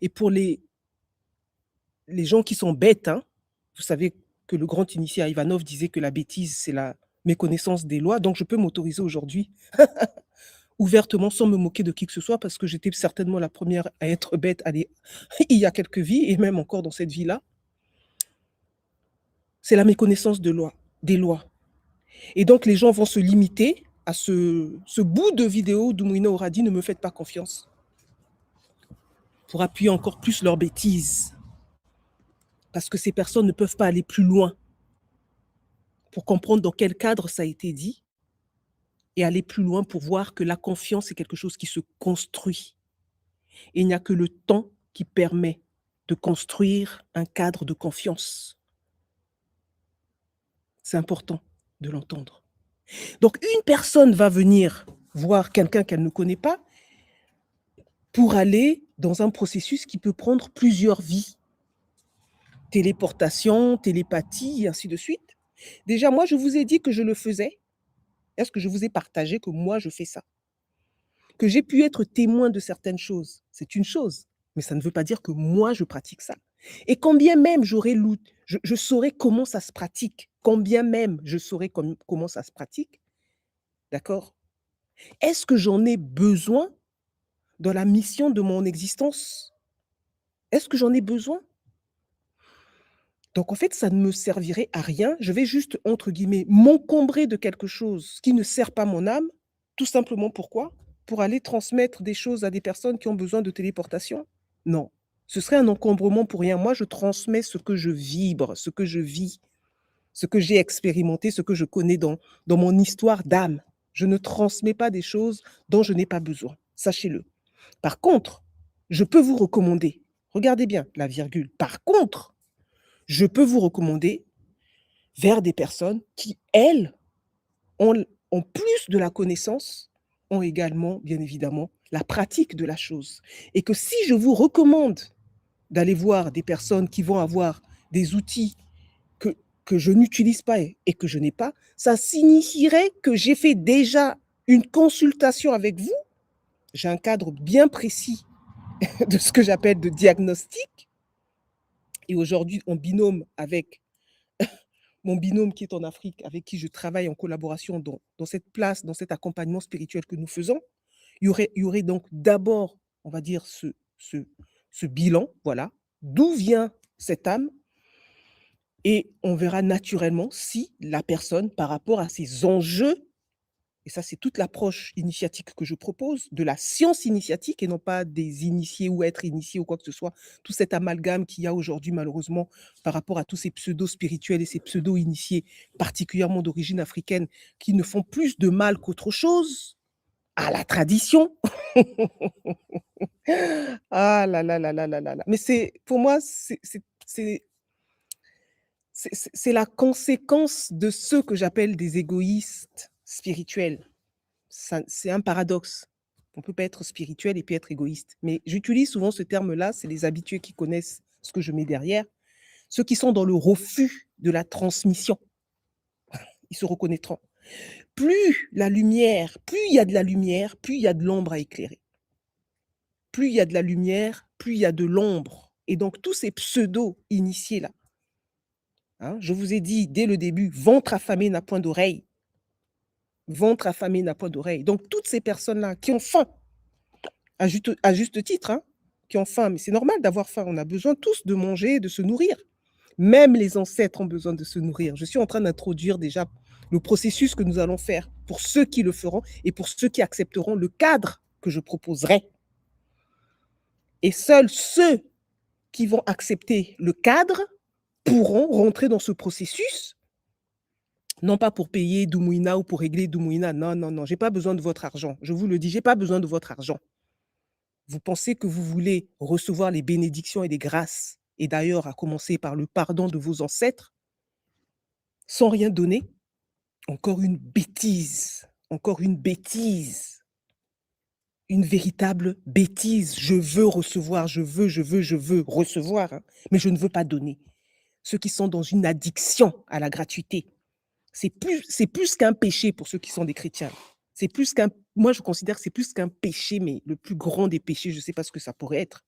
Et pour les gens qui sont bêtes, hein, vous savez que le grand initié Ivanov disait que la bêtise, c'est la méconnaissance des lois. Donc, je peux m'autoriser aujourd'hui, ouvertement, sans me moquer de qui que ce soit, parce que j'étais certainement la première à être bête il y a quelques vies, et même encore dans cette vie-là. C'est la méconnaissance des lois. Et donc, les gens vont se limiter à ce bout de vidéo d'où Mouina aura dit « Ne me faites pas confiance » pour appuyer encore plus leurs bêtises. Parce que ces personnes ne peuvent pas aller plus loin pour comprendre dans quel cadre ça a été dit et aller plus loin pour voir que la confiance est quelque chose qui se construit. Et il n'y a que le temps qui permet de construire un cadre de confiance. C'est important de l'entendre. Donc, une personne va venir voir quelqu'un qu'elle ne connaît pas pour aller dans un processus qui peut prendre plusieurs vies. Téléportation, télépathie, et ainsi de suite. Déjà, moi, je vous ai dit que je le faisais. Est-ce que je vous ai partagé que moi, je fais ça? Que j'ai pu être témoin de certaines choses, c'est une chose, mais ça ne veut pas dire que moi, je pratique ça. Et quand bien même je saurais comment ça se pratique, quand bien même je saurais comment ça se pratique, d'accord? Est-ce que j'en ai besoin dans la mission de mon existence? Est-ce que j'en ai besoin? Donc en fait, ça ne me servirait à rien. Je vais juste, entre guillemets, «m'encombrer» de quelque chose qui ne sert pas mon âme. Tout simplement pourquoi? Pour aller transmettre des choses à des personnes qui ont besoin de téléportation? Non. Ce serait un encombrement pour rien. Moi, je transmets ce que je vibre, ce que je vis, ce que j'ai expérimenté, ce que je connais dans mon histoire d'âme. Je ne transmets pas des choses dont je n'ai pas besoin. Sachez-le. Par contre, je peux vous recommander, regardez bien la virgule, par contre, je peux vous recommander vers des personnes qui, elles, ont plus de la connaissance, ont également, bien évidemment, la pratique de la chose. Et que si je vous recommande d'aller voir des personnes qui vont avoir des outils que je n'utilise pas et que je n'ai pas, ça signifierait que j'ai fait déjà une consultation avec vous. J'ai un cadre bien précis de ce que j'appelle de diagnostic. Et aujourd'hui, en binôme avec mon binôme qui est en Afrique, avec qui je travaille en collaboration dans cette place, dans cet accompagnement spirituel que nous faisons, il y aurait donc d'abord, on va dire, ce bilan, voilà, d'où vient cette âme, et on verra naturellement si la personne, par rapport à ses enjeux, et ça c'est toute l'approche initiatique que je propose, de la science initiatique et non pas des initiés ou être initié ou quoi que ce soit, tout cet amalgame qu'il y a aujourd'hui malheureusement par rapport à tous ces pseudo-spirituels et ces pseudo-initiés, particulièrement d'origine africaine, qui ne font plus de mal qu'autre chose à la tradition. Ah là là là là là là là. Mais pour moi, c'est la conséquence de ceux que j'appelle des égoïstes spirituels. C'est un paradoxe. On ne peut pas être spirituel et puis être égoïste. Mais j'utilise souvent ce terme-là, c'est les habitués qui connaissent ce que je mets derrière. Ceux qui sont dans le refus de la transmission, ils se reconnaîtront. Plus il y a de la lumière, plus il y a de l'ombre à éclairer. Plus il y a de la lumière, plus il y a de l'ombre. Et donc tous ces pseudo-initiés-là, hein, je vous ai dit dès le début, ventre affamé n'a point d'oreille. Ventre affamé n'a point d'oreille. Donc toutes ces personnes-là qui ont faim, à juste titre, hein, qui ont faim, mais c'est normal d'avoir faim, on a besoin tous de manger, de se nourrir. Même les ancêtres ont besoin de se nourrir. Je suis en train d'introduire déjà le processus que nous allons faire pour ceux qui le feront et pour ceux qui accepteront le cadre que je proposerai. Et seuls ceux qui vont accepter le cadre pourront rentrer dans ce processus, non pas pour payer Doumouna ou pour régler Doumouna. Non, non, non, j'ai pas besoin de votre argent. Je vous le dis, j'ai pas besoin de votre argent. Vous pensez que vous voulez recevoir les bénédictions et les grâces, et d'ailleurs à commencer par le pardon de vos ancêtres, sans rien donner? Encore une bêtise, encore une bêtise, une véritable bêtise. Je veux recevoir, je veux recevoir, hein, mais je ne veux pas donner. Ceux qui sont dans une addiction à la gratuité, c'est plus qu'un péché pour ceux qui sont des chrétiens. Moi je considère que c'est plus qu'un péché, mais le plus grand des péchés, je ne sais pas ce que ça pourrait être.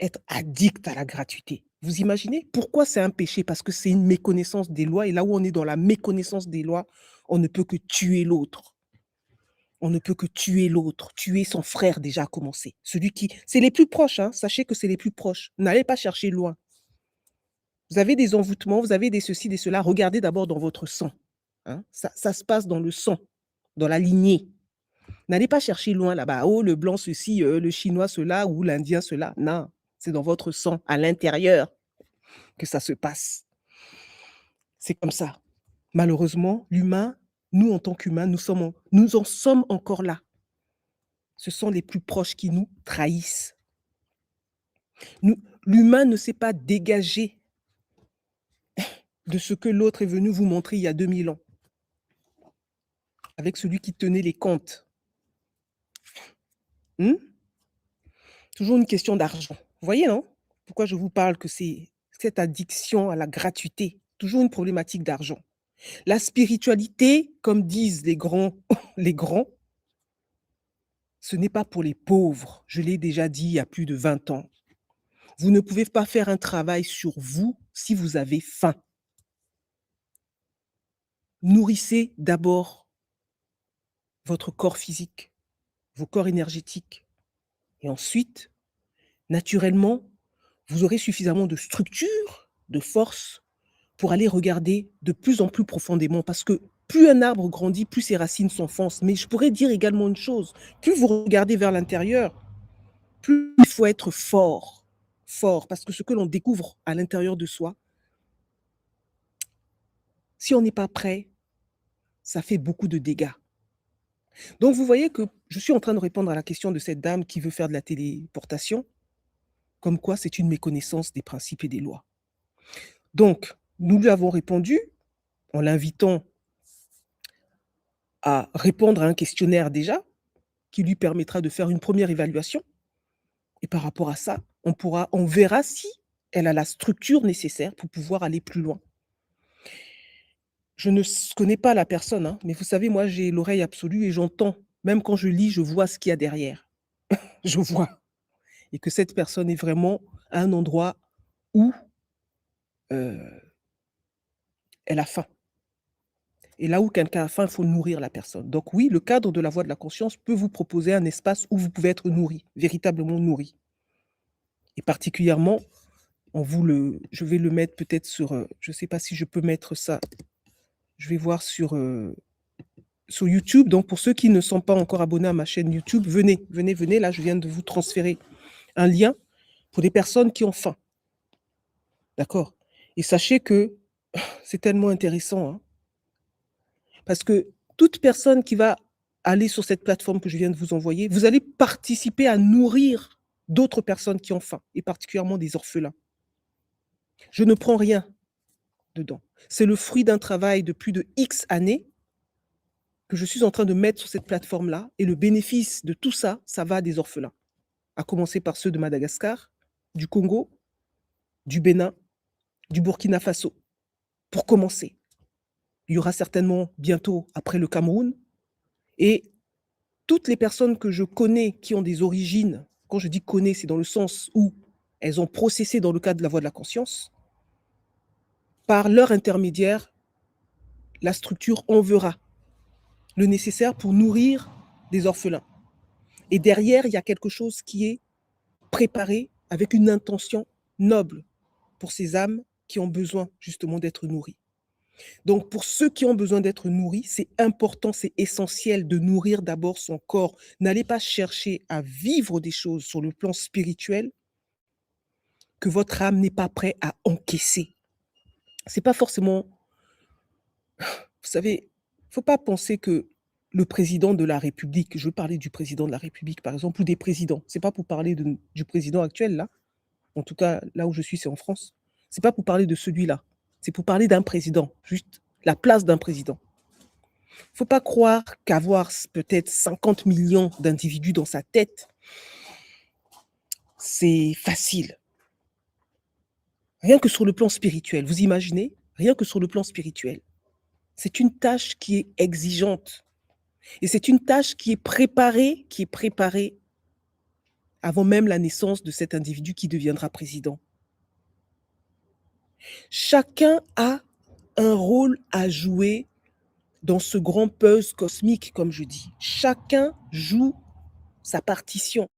être addict à la gratuité. Vous imaginez? Pourquoi c'est un péché? Parce que c'est une méconnaissance des lois et là où on est dans la méconnaissance des lois, on ne peut que tuer l'autre. On ne peut que tuer l'autre, tuer son frère déjà à commencer. Celui qui c'est les plus proches, hein, sachez que c'est les plus proches. N'allez pas chercher loin. Vous avez des envoûtements, vous avez des ceci, des cela, regardez d'abord dans votre sang, hein. Ça se passe dans le sang, dans la lignée. N'allez pas chercher loin là-bas. Oh, le blanc ceci, le chinois cela ou l'indien cela. Non, c'est dans votre sang, à l'intérieur, que ça se passe. C'est comme ça. Malheureusement, l'humain, nous en tant qu'humains, nous en sommes encore là. Ce sont les plus proches qui nous trahissent. L'humain ne s'est pas dégagé de ce que l'autre est venu vous montrer il y a 2000 ans, avec celui qui tenait les comptes. Hmm? Toujours une question d'argent. Vous voyez, non? Pourquoi je vous parle que c'est cette addiction à la gratuité, toujours une problématique d'argent. La spiritualité, comme disent les grands, les grands, ce n'est pas pour les pauvres. Je l'ai déjà dit il y a plus de 20 ans. Vous ne pouvez pas faire un travail sur vous si vous avez faim. Nourrissez d'abord votre corps physique, vos corps énergétiques. Et ensuite, naturellement, vous aurez suffisamment de structure, de force pour aller regarder de plus en plus profondément. Parce que plus un arbre grandit, plus ses racines s'enfoncent. Mais je pourrais dire également une chose, plus vous regardez vers l'intérieur, plus il faut être fort. Fort, parce que ce que l'on découvre à l'intérieur de soi, si on n'est pas prêt, ça fait beaucoup de dégâts. Donc vous voyez que je suis en train de répondre à la question de cette dame qui veut faire de la téléportation, comme quoi c'est une méconnaissance des principes et des lois. Donc, nous lui avons répondu en l'invitant à répondre à un questionnaire déjà, qui lui permettra de faire une première évaluation. Et par rapport à ça, on verra si elle a la structure nécessaire pour pouvoir aller plus loin. Je ne connais pas la personne, hein, mais vous savez, moi, j'ai l'oreille absolue et j'entends. Même quand je lis, je vois ce qu'il y a derrière. Je vois. Et que cette personne est vraiment à un endroit où elle a faim. Et là où quelqu'un a faim, il faut nourrir la personne. Donc oui, le cadre de la voie de la conscience peut vous proposer un espace où vous pouvez être nourri, véritablement nourri. Et particulièrement, je vais le mettre peut-être sur, je ne sais pas si je peux mettre ça, je vais voir sur YouTube. Donc pour ceux qui ne sont pas encore abonnés à ma chaîne YouTube, venez, venez, venez. Là, je viens de vous transférer un lien pour des personnes qui ont faim. D'accord? Et sachez que c'est tellement intéressant, hein, parce que toute personne qui va aller sur cette plateforme que je viens de vous envoyer, vous allez participer à nourrir d'autres personnes qui ont faim, et particulièrement des orphelins. Je ne prends rien dedans. C'est le fruit d'un travail de plus de X années que je suis en train de mettre sur cette plateforme-là, et le bénéfice de tout ça, ça va à des orphelins, à commencer par ceux de Madagascar, du Congo, du Bénin, du Burkina Faso, pour commencer. Il y aura certainement bientôt après le Cameroun, et toutes les personnes que je connais qui ont des origines, quand je dis connais, c'est dans le sens où elles ont processé dans le cadre de la voie de la conscience, par leur intermédiaire, la structure enverra le nécessaire pour nourrir des orphelins. Et derrière, il y a quelque chose qui est préparé avec une intention noble pour ces âmes qui ont besoin justement d'être nourries. Donc pour ceux qui ont besoin d'être nourris, c'est important, c'est essentiel de nourrir d'abord son corps. N'allez pas chercher à vivre des choses sur le plan spirituel que votre âme n'est pas prête à encaisser. C'est pas forcément, vous savez, il ne faut pas penser que le président de la République, je veux parler du président de la République par exemple, ou des présidents, c'est pas pour parler du président actuel là, en tout cas là où je suis c'est en France, c'est pas pour parler de celui-là, c'est pour parler d'un président, juste la place d'un président. Il ne faut pas croire qu'avoir peut-être 50 millions d'individus dans sa tête, c'est facile. Rien que sur le plan spirituel, vous imaginez? Rien que sur le plan spirituel. C'est une tâche qui est exigeante. Et c'est une tâche qui est préparée avant même la naissance de cet individu qui deviendra président. Chacun a un rôle à jouer dans ce grand puzzle cosmique, comme je dis. Chacun joue sa partition.